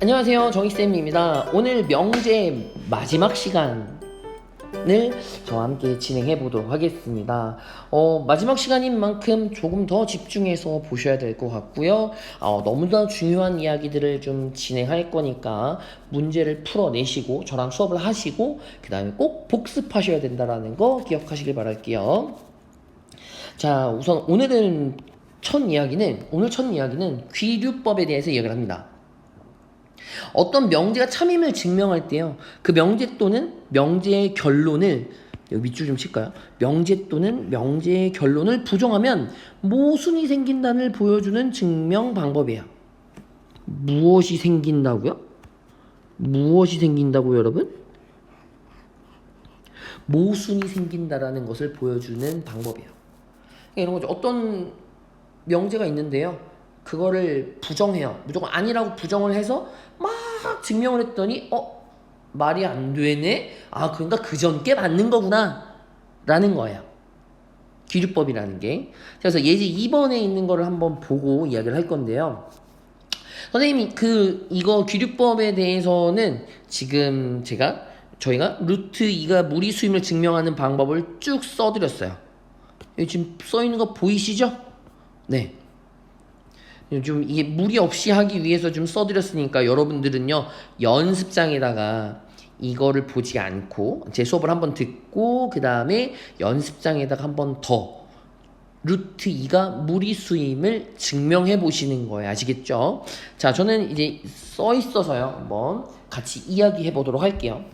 안녕하세요, 정익쌤입니다. 오늘 명제 마지막 시간을 저와 함께 진행해 보도록 하겠습니다. 마지막 시간인 만큼 조금 더 집중해서 보셔야 될 것 같고요. 너무나 중요한 이야기들을 좀 진행할 거니까 문제를 풀어내시고 저랑 수업을 하시고 그 다음에 꼭 복습하셔야 된다는 거 기억하시길 바랄게요. 자, 우선 오늘 첫 이야기는 귀류법에 대해서 이야기를 합니다. 어떤 명제가 참임을 증명할 때요. 그 명제 또는 명제의 결론을 여기 밑줄 좀 칠까요? 명제 또는 명제의 결론을 부정하면 모순이 생긴다를 보여주는 증명 방법이에요. 무엇이 생긴다고요? 무엇이 생긴다고요, 여러분? 모순이 생긴다라는 것을 보여주는 방법이에요. 이런 거죠. 어떤 명제가 있는데요. 그거를 부정해요. 무조건 아니라고 부정을 해서 막 증명을 했더니 말이 안 되네? 그러니까 그전 게 맞는 거구나 라는 거예요. 귀류법이라는 게. 그래서 예제 2번에 있는 거를 한번 보고 이야기를 할 건데요. 선생님이 이거 귀류법에 대해서는 지금 저희가 루트 2가 무리수임을 증명하는 방법을 쭉 써드렸어요. 여기 지금 써있는 거 보이시죠? 네. 좀 이게 무리 없이 하기 위해서 좀 써드렸으니까 여러분들은요 연습장에다가 이거를 보지 않고 제 수업을 한번 듣고 그 다음에 연습장에다가 한번 더 루트 2가 무리수임을 증명해 보시는 거예요. 아시겠죠? 자, 저는 이제 써 있어서요 한번 같이 이야기해 보도록 할게요.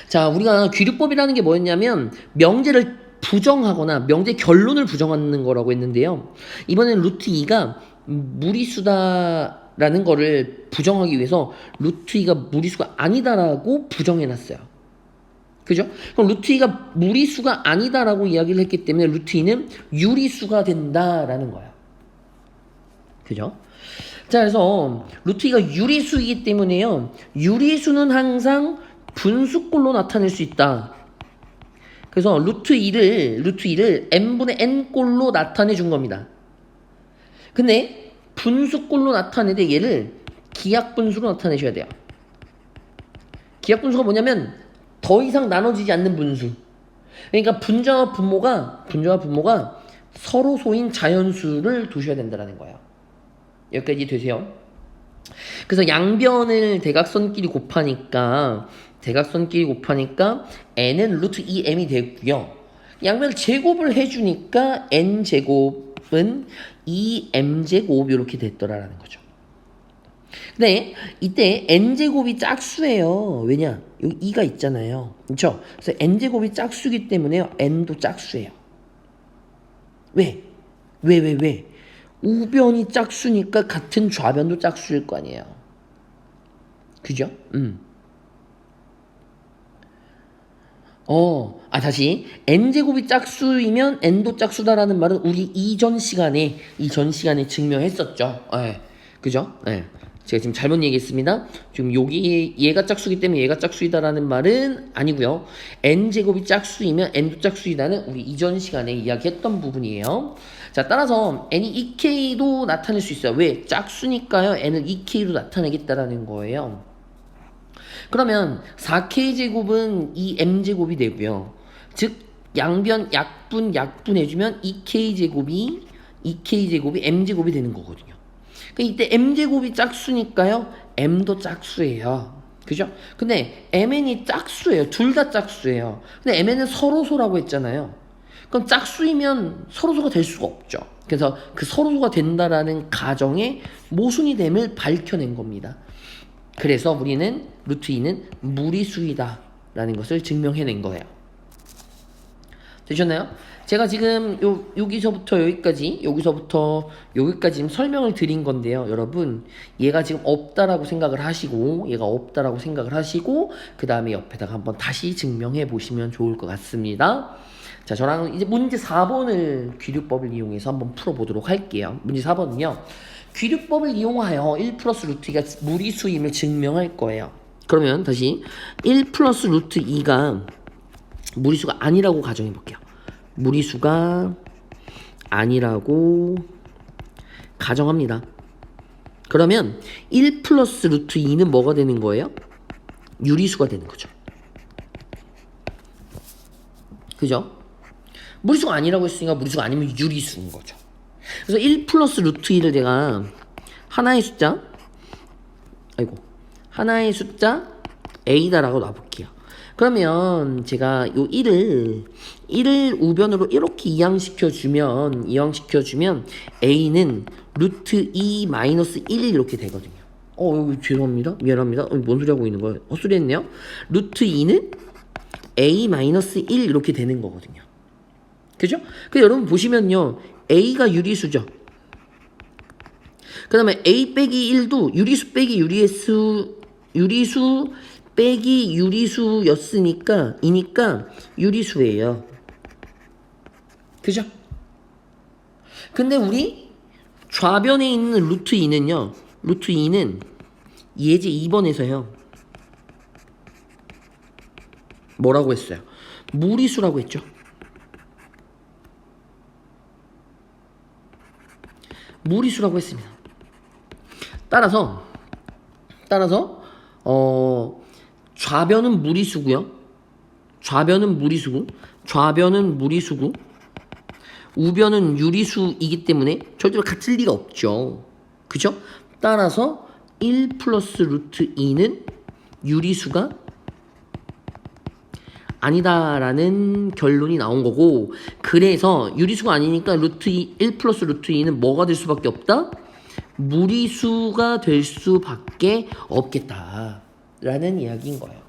자, 우리가 귀류법이라는 게 뭐였냐면 명제를 부정하거나 명제 결론을 부정하는 거라고 했는데요. 이번엔 루트 2가 무리수다라는 거를 부정하기 위해서 루트 2가 무리수가 아니다라고 부정해놨어요. 그죠? 그럼 루트 2가 무리수가 아니다라고 이야기를 했기 때문에 루트 2는 유리수가 된다라는 거예요. 그죠? 자, 그래서 루트 2가 유리수이기 때문에요. 유리수는 항상 분수꼴로 나타낼 수 있다. 그래서 루트 2를 n분의 n꼴로 나타내 준 겁니다. 근데 분수꼴로 나타내되 얘를 기하분수로 나타내셔야 돼요. 기하분수가 뭐냐면 더 이상 나눠지지 않는 분수. 그러니까 분자와 분모가 서로 소인 자연수를 두셔야 된다는 거예요. 여기까지 되세요? 그래서 양변을 대각선끼리 곱하니까 n은 루트 2m이 되고요. 양변을 제곱을 해주니까 n제곱은 2m제곱 이렇게 됐더라라는 거죠. 근데 이때 n제곱이 짝수예요. 왜냐? 여기 2가 있잖아요. 그렇죠? 그래서 n제곱이 짝수기 때문에요. n도 짝수예요. 왜? 우변이 짝수니까 같은 좌변도 짝수일 거 아니에요. 그죠? 다시 n제곱이 짝수이면 n도 짝수다라는 말은 우리 이전 시간에 증명했었죠. 그죠? 제가 지금 잘못 얘기했습니다. 지금 여기 얘가 짝수기 때문에 얘가 짝수이다라는 말은 아니고요. n제곱이 짝수이면 n도 짝수이다는 우리 이전 시간에 이야기했던 부분이에요. 자, 따라서 n이 2k도 나타낼 수 있어요. 왜? 짝수니까요. n을 2k로 나타내겠다라는 거예요. 그러면 4k제곱은 2m제곱이 되고요. 즉 양변 약분해주면 2k제곱이 m제곱이 되는 거거든요. 그러니까 이때 m제곱이 짝수니까요. m도 짝수예요. 그죠? 근데 mn이 짝수예요. 둘 다 짝수예요. 근데 mn은 서로소라고 했잖아요. 그럼 짝수이면 서로소가 될 수가 없죠. 그래서 그 서로소가 된다라는 가정의 모순이 됨을 밝혀낸 겁니다. 그래서 우리는 루트 2는 무리수이다 라는 것을 증명해낸 거예요. 되셨나요? 제가 지금 여기서부터 여기까지 지금 설명을 드린 건데요. 여러분, 얘가 지금 없다라고 생각을 하시고 그 다음에 옆에다가 한번 다시 증명해 보시면 좋을 것 같습니다. 자, 저랑 이제 문제 4번을 귀류법을 이용해서 한번 풀어보도록 할게요. 문제 4번은요. 귀류법을 이용하여 1 플러스 루트 2가 무리수임을 증명할 거예요. 그러면 다시 1 플러스 루트 2가 무리수가 아니라고 가정해 볼게요. 무리수가 아니라고 가정합니다. 그러면 1 플러스 루트 2는 뭐가 되는 거예요? 유리수가 되는 거죠. 그죠? 무리수가 아니라고 했으니까 무리수가 아니면 유리수인 거죠. 그래서 1 플러스 루트 2를 제가 하나의 숫자 a다라고 놔볼게요. 그러면 제가 요 1을 우변으로 이렇게 이항시켜주면 a는 루트 2 마이너스 1 이렇게 되거든요. 죄송합니다. 미안합니다. 뭔 소리 하고 있는 거예요? 헛소리 했네요. 루트 2는 a 마이너스 1 이렇게 되는 거거든요. 그죠? 그 여러분 보시면요. a가 유리수죠. 그 다음에 a 빼기 1도 유리수 빼기 유리수 빼기 유리수였으니까 이니까 유리수예요. 그죠? 근데 우리 좌변에 있는 루트 2는 예제 2번에서요. 뭐라고 했어요? 무리수라고 했죠. 무리수라고 했습니다. 따라서 좌변은 무리수고요. 좌변은 무리수고 우변은 유리수이기 때문에 절대로 같을 리가 없죠. 그죠? 따라서 1 플러스 루트 2는 유리수가 아니다라는 결론이 나온 거고, 그래서 유리수가 아니니까 1 플러스 루트 2는 뭐가 될 수밖에 없다? 무리수가 될 수밖에 없겠다라는 이야기인 거예요.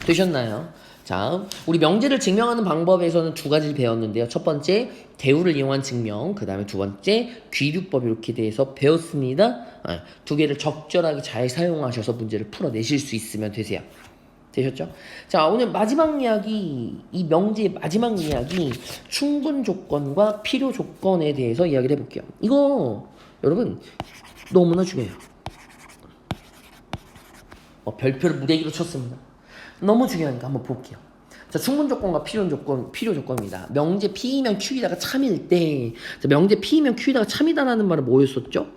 되셨나요? 자, 우리 명제를 증명하는 방법에서는 두 가지를 배웠는데요. 첫 번째, 대우를 이용한 증명, 그 다음에 두 번째, 귀류법 이렇게 대해서 배웠습니다. 두 개를 적절하게 잘 사용하셔서 문제를 풀어내실 수 있으면 되세요. 되셨죠? 자, 오늘 마지막 이야기, 이 명제의 마지막 이야기, 충분 조건과 필요 조건에 대해서 이야기를 해볼게요. 이거 여러분 너무나 중요해요. 별표를 무대기로 쳤습니다. 너무 중요하니까 한번 볼게요. 자, 충분 조건과 필요 조건입니다. 명제 P이면 Q이다가 참일 때, 자, 명제 P이면 Q이다가 참이다라는 말은 뭐였었죠?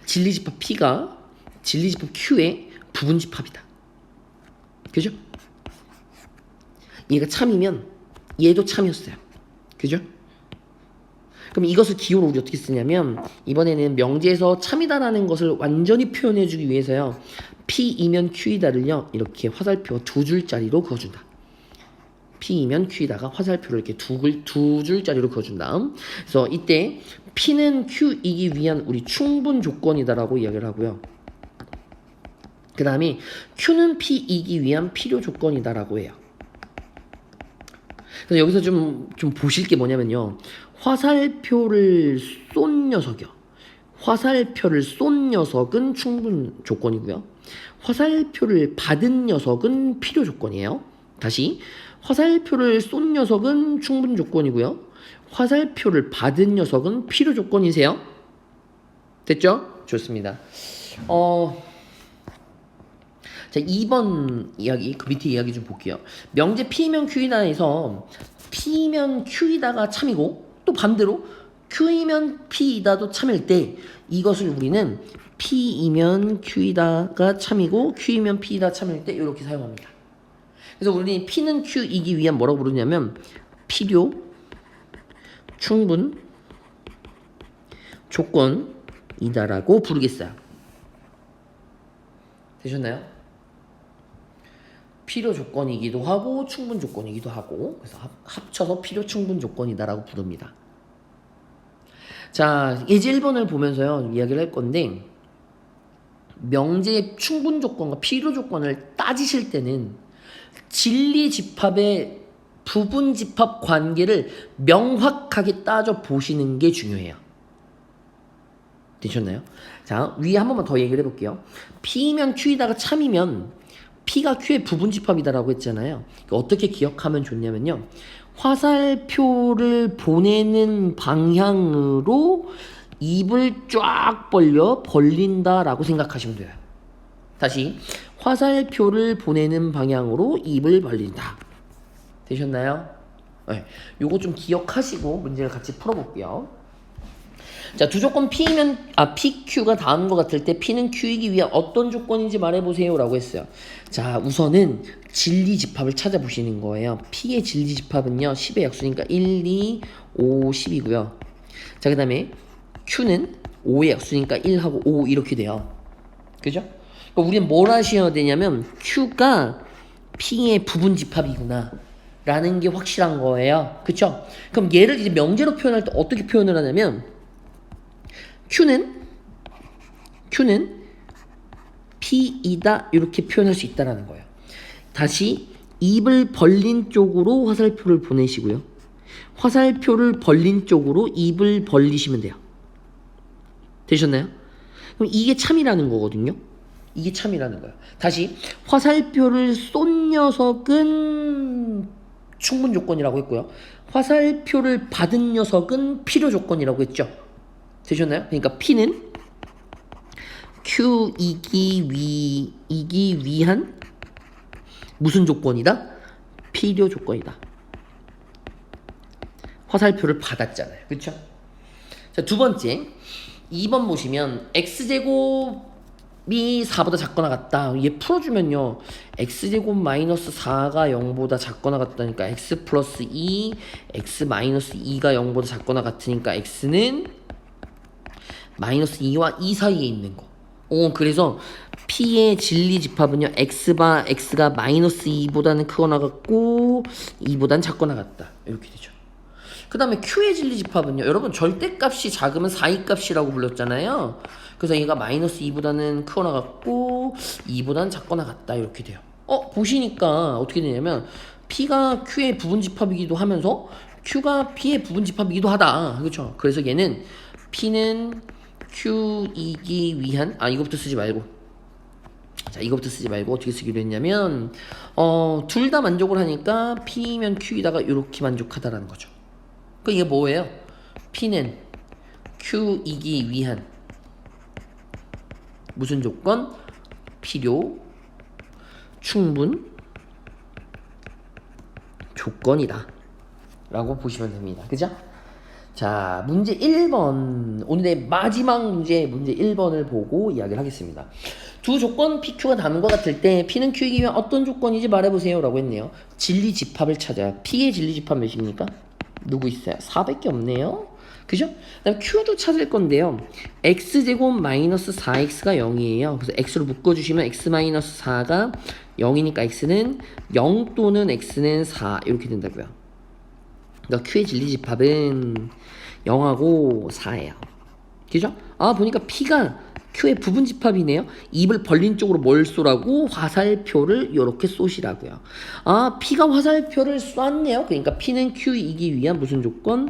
진리집합 P가 진리집합 Q의 부분집합이다. 그죠? 얘가 참이면 얘도 참이었어요. 그죠? 그럼 이것을 기호로 우리 어떻게 쓰냐면, 이번에는 명제에서 참이다라는 것을 완전히 표현해주기 위해서요, P이면 Q이다를요 이렇게 화살표 두 줄짜리로 그어준다. P이면 Q이다가 화살표를 이렇게 두 줄짜리로 그어준다. 그래서 이때 P는 Q이기 위한 우리 충분 조건이다라고 이야기를 하고요. 그 다음에 Q는 P이기 위한 필요 조건이다라고 해요. 그래서 여기서 좀 보실 게 뭐냐면요, 화살표를 쏜 녀석은 충분 조건이고요. 화살표를 받은 녀석은 필요 조건이에요. 다시, 화살표를 쏜 녀석은 충분 조건이고요. 화살표를 받은 녀석은 필요 조건이세요. 됐죠? 좋습니다. 자, 2번 이야기, 그 밑에 이야기 좀 볼게요. 명제 P면 Q이다에서 P면 Q이다가 참이고, 또 반대로 Q이면 P이다도 참일 때, 이것을 우리는 P이면 Q이다가 참이고 Q이면 P이다 참일 때 이렇게 사용합니다. 그래서 우리는 P는 Q이기 위한 뭐라고 부르냐면 필요, 충분, 조건이다라고 부르겠어요. 되셨나요? 필요 조건이기도 하고 충분 조건이기도 하고, 그래서 합쳐서 필요 충분 조건이다라고 부릅니다. 자, 예제 1번을 보면서요 이야기를 할 건데, 명제의 충분 조건과 필요 조건을 따지실 때는 진리 집합의 부분 집합 관계를 명확하게 따져 보시는 게 중요해요. 되셨나요? 자, 위에 한 번만 더 얘기를 해볼게요. P면 Q이다가 참이면 P가 Q의 부분 집합이다라고 했잖아요. 어떻게 기억하면 좋냐면요, 화살표를 보내는 방향으로 입을 쫙 벌린다라고 생각하시면 돼요. 다시, 화살표를 보내는 방향으로 입을 벌린다. 되셨나요? 네, 요거 좀 기억하시고 문제를 같이 풀어볼게요. 자, 두 조건 PQ가 다음과 같을 때 P는 Q이기 위한 어떤 조건인지 말해보세요 라고 했어요. 자, 우선은 진리집합을 찾아보시는 거예요. P의 진리집합은요 10의 약수니까 1, 2, 5, 10이고요. 자, 그 다음에 Q는 5의 약수니까 1하고 5 이렇게 돼요. 그죠? 그러니까 우리는 뭘 하셔야 되냐면 Q가 P의 부분집합이구나 라는 게 확실한 거예요. 그쵸? 그럼 얘를 이제 명제로 표현할 때 어떻게 표현을 하냐면 Q는 P이다 이렇게 표현할 수 있다라는 거예요. 다시 입을 벌린 쪽으로 화살표를 보내시고요. 화살표를 벌린 쪽으로 입을 벌리시면 돼요. 되셨나요? 그럼 이게 참이라는 거거든요. 이게 참이라는 거예요. 다시 화살표를 쏜 녀석은 충분 조건이라고 했고요. 화살표를 받은 녀석은 필요 조건이라고 했죠. 되셨나요? 그러니까 P는 Q이기 위한 무슨 조건이다? 필요 조건이다. 화살표를 받았잖아요. 그렇죠? 자, 두 번째 2번 보시면 x제곱이 4보다 작거나 같다. 얘 풀어주면요. x제곱 마이너스 4가 0보다 작거나 같다니까 x 플러스 2, x 마이너스 2가 0보다 작거나 같으니까 x는 마이너스 2와 2 사이에 있는 거. 그래서 P의 진리집합은요. x가 마이너스 2보다는 크거나 같고 2보다는 작거나 같다. 이렇게 되죠. 그 다음에 Q의 진리집합은요. 여러분 절대값이 작으면 4의 값이라고 불렀잖아요. 그래서 얘가 마이너스 2보다는 크거나 같고 2보다는 작거나 같다. 이렇게 돼요. 보시니까 어떻게 되냐면 P가 Q의 부분집합이기도 하면서 Q가 P의 부분집합이기도 하다. 그렇죠? 그래서 얘는 P는 Q이기 위한 이거부터 쓰지 말고 어떻게 쓰기로 했냐면 둘 다 만족을 하니까 P면 Q이다가 이렇게 만족하다라는 거죠. 그 이게 뭐예요? P는 Q이기 위한 무슨 조건? 필요, 충분 조건이다 라고 보시면 됩니다. 그죠? 자, 문제 1번. 오늘의 마지막 문제 1번을 보고 이야기를 하겠습니다. 두 조건 PQ가 다음과 같을 때 P는 Q이기 위한 어떤 조건인지 말해보세요 라고 했네요. 진리집합을 찾아요. P의 진리집합 몇입니까? 누구 있어요? 4밖에 없네요. 그죠? 그 다음 Q도 찾을 건데요. x제곱 마이너스 4x가 0이에요. 그래서 x로 묶어주시면 x 마이너스 4가 0이니까 x는 0 또는 x는 4 이렇게 된다고요. 그러니까 Q의 진리집합은 0하고 4예요. 그죠? 보니까 P가 Q의 부분집합이네요. 입을 벌린 쪽으로 뭘 쏘라고? 화살표를 이렇게 쏘시라고요. P가 화살표를 쐈네요. 그러니까 P는 Q이기 위한 무슨 조건?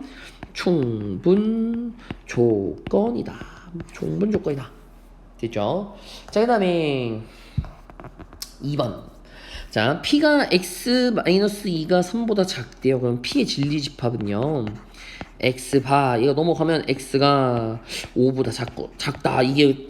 충분 조건이다. 충분 조건이다. 됐죠? 자, 그 다음에 2번. 자, P가 x-2가 3보다 작대요. 그럼 P의 진리집합은요. x바 이거 넘어가면 x가 5보다 작다. 이게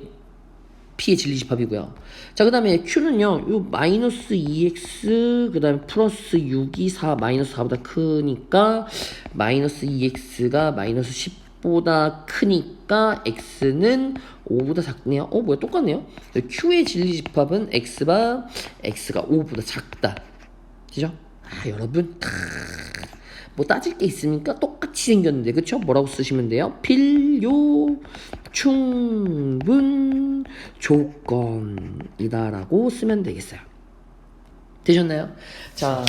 P의 진리집합이고요. 자, 그 다음에 Q는요. 요 마이너스 2x 그 다음에 플러스 6이 4 마이너스 4보다 크니까 마이너스 2x가 마이너스 10보다 크니까 x는 5보다 작네요. 뭐야 똑같네요. Q의 진리집합은 x가 5보다 작다. 그죠? 여러분 뭐 따질 게 있습니까? 똑같이 생겼는데 그쵸? 뭐라고 쓰시면 돼요? 필요 충분 조건이다 라고 쓰면 되겠어요. 되셨나요? 자,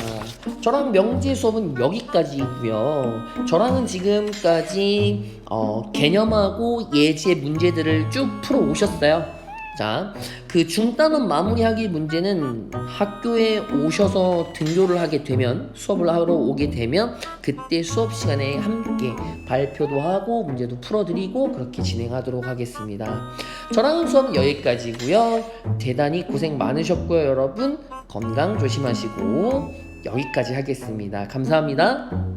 저랑 명제 수업은 여기까지고요. 저랑은 지금까지 개념하고 예제 문제들을 쭉 풀어 오셨어요. 자, 그 중단원 마무리하기 문제는 학교에 오셔서 등교를 하게 되면 수업을 하러 오게 되면 그때 수업 시간에 함께 발표도 하고 문제도 풀어드리고 그렇게 진행하도록 하겠습니다. 저랑 수업은 여기까지고요. 대단히 고생 많으셨고요. 여러분 건강 조심하시고 여기까지 하겠습니다. 감사합니다.